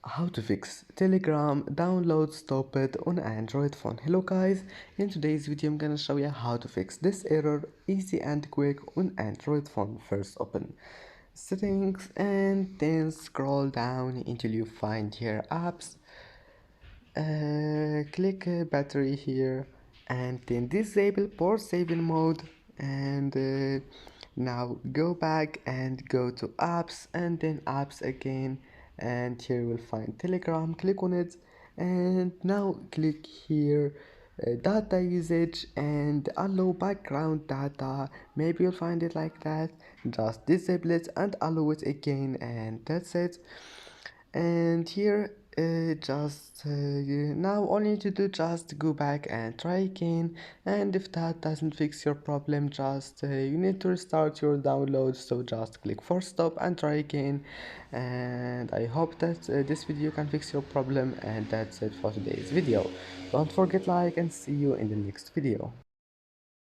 How to fix Telegram download stopped on Android phone. Hello guys, in today's video I'm gonna show you how to fix this error easy and quick on Android phone. First open settings and then scroll down until you find here apps. Click battery here and then disable port saving mode and now go back and go to apps and then apps again, and here you will find Telegram. Click on it and now click here data usage and allow background data. Maybe you'll find it like that. Just disable it and allow it again, and that's it. And here just now all you need to do, just go back and try again, and if that doesn't fix your problem, just you need to restart your download. So just click force stop and try again, and I hope that this video can fix your problem. And that's it for today's video. Don't forget like and see you in the next video.